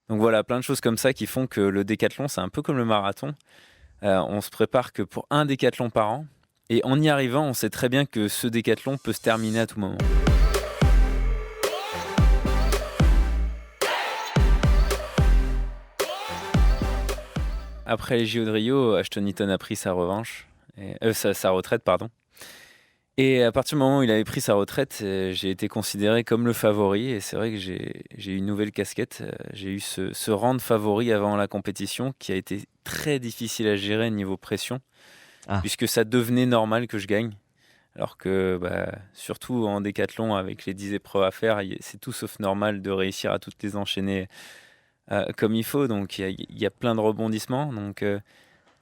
Donc voilà, plein de choses comme ça qui font que le décathlon, c'est un peu comme le marathon. On se prépare que pour un décathlon par an. Et en y arrivant, on sait très bien que ce décathlon peut se terminer à tout moment. Après les JO de Rio, Ashton Eaton a pris sa revanche, sa retraite, pardon. Et à partir du moment où il avait pris sa retraite, j'ai été considéré comme le favori. Et c'est vrai que j'ai eu une nouvelle casquette. J'ai eu ce rang de favori avant la compétition qui a été très difficile à gérer niveau pression, Ah, puisque ça devenait normal que je gagne. Alors que, surtout en décathlon, avec les 10 épreuves à faire, c'est tout sauf normal de réussir à toutes les enchaîner comme il faut. Donc il y a plein de rebondissements. Donc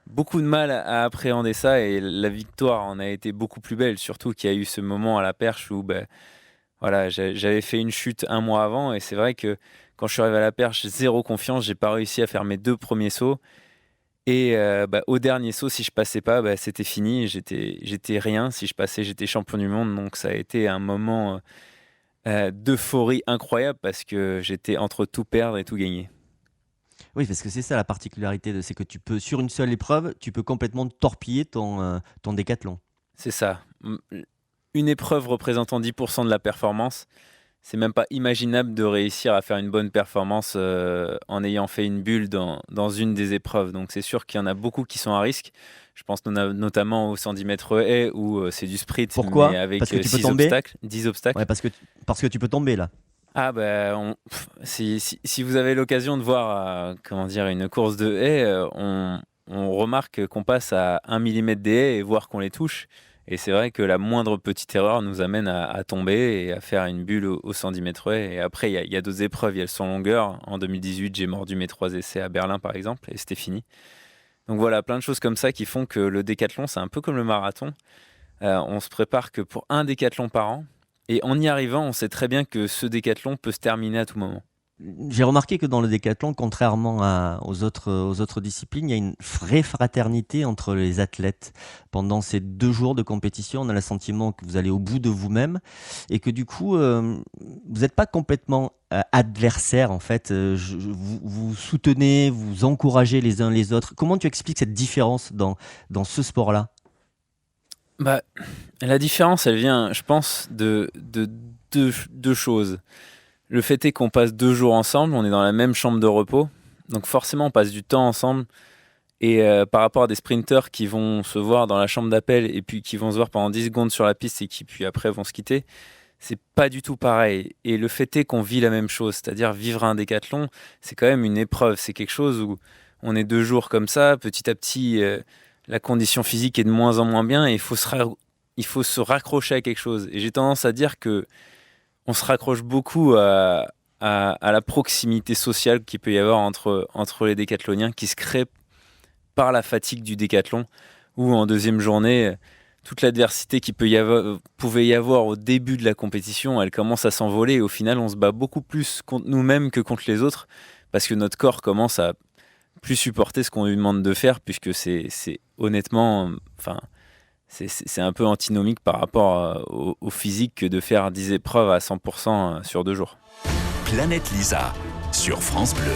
beaucoup de mal à appréhender ça, et la victoire en a été beaucoup plus belle. Surtout qu'il y a eu ce moment à la perche où voilà, j'avais fait une chute un mois avant, et c'est vrai que quand je suis arrivé à la perche, zéro confiance, j'ai pas réussi à faire mes 2 premiers sauts. Et au dernier saut, si je passais pas, c'était fini. J'étais rien. Si je passais, j'étais champion du monde. Donc ça a été un moment d'euphorie incroyable parce que j'étais entre tout perdre et tout gagner. oui, parce que c'est ça la particularité, c'est que tu peux, sur une seule épreuve, tu peux complètement torpiller ton décathlon. C'est ça. Une épreuve représentant 10% de la performance, c'est même pas imaginable de réussir à faire une bonne performance en ayant fait une bulle dans une des épreuves. Donc c'est sûr qu'il y en a beaucoup qui sont à risque. Je pense notamment aux 110 mètres haies où c'est du sprint, mais Pourquoi? avec Parce que tu peux 6 tomber? obstacles, 10 obstacles. Ouais, parce que tu peux tomber là. Ah si vous avez l'occasion de voir comment dire, une course de haies, on remarque qu'on passe à 1 millimètre des haies et voir qu'on les touche. Et c'est vrai que la moindre petite erreur nous amène à tomber et à faire une bulle au 110 mètres haies. Et après, il y a d'autres épreuves, il y a le saut en longueur. En 2018, j'ai mordu mes 3 essais à Berlin, par exemple, et c'était fini. Donc voilà, plein de choses comme ça qui font que le décathlon, c'est un peu comme le marathon. On se prépare que pour un décathlon par an. Et en y arrivant, on sait très bien que ce décathlon peut se terminer à tout moment. J'ai remarqué que dans le décathlon, contrairement aux autres disciplines, il y a une vraie fraternité entre les athlètes. Pendant ces 2 jours de compétition, on a le sentiment que vous allez au bout de vous-même et que du coup, vous n'êtes pas complètement adversaires en fait. Vous vous soutenez, vous encouragez les uns les autres. Comment tu expliques cette différence dans ce sport-là? Bah, la différence, elle vient, je pense, de deux choses. Le fait est qu'on passe 2 jours ensemble, on est dans la même chambre de repos, donc forcément on passe du temps ensemble. Et par rapport à des sprinteurs qui vont se voir dans la chambre d'appel et puis qui vont se voir pendant 10 secondes sur la piste et qui puis après vont se quitter, c'est pas du tout pareil. Et le fait est qu'on vit la même chose, c'est-à-dire vivre un décathlon, c'est quand même une épreuve, c'est quelque chose où on est 2 jours comme ça, petit à petit, la condition physique est de moins en moins bien et il faut se raccrocher à quelque chose. Et j'ai tendance à dire que on se raccroche beaucoup à la proximité sociale qu'il peut y avoir entre les décathloniens qui se crée par la fatigue du décathlon, où en deuxième journée, toute l'adversité qui pouvait y avoir au début de la compétition, elle commence à s'envoler et au final, on se bat beaucoup plus contre nous-mêmes que contre les autres parce que notre corps commence à plus supporter ce qu'on lui demande de faire puisque c'est honnêtement, enfin, c'est un peu antinomique par rapport au physique que de faire 10 épreuves à 100% sur 2 jours. Planète Lisa sur France Bleu.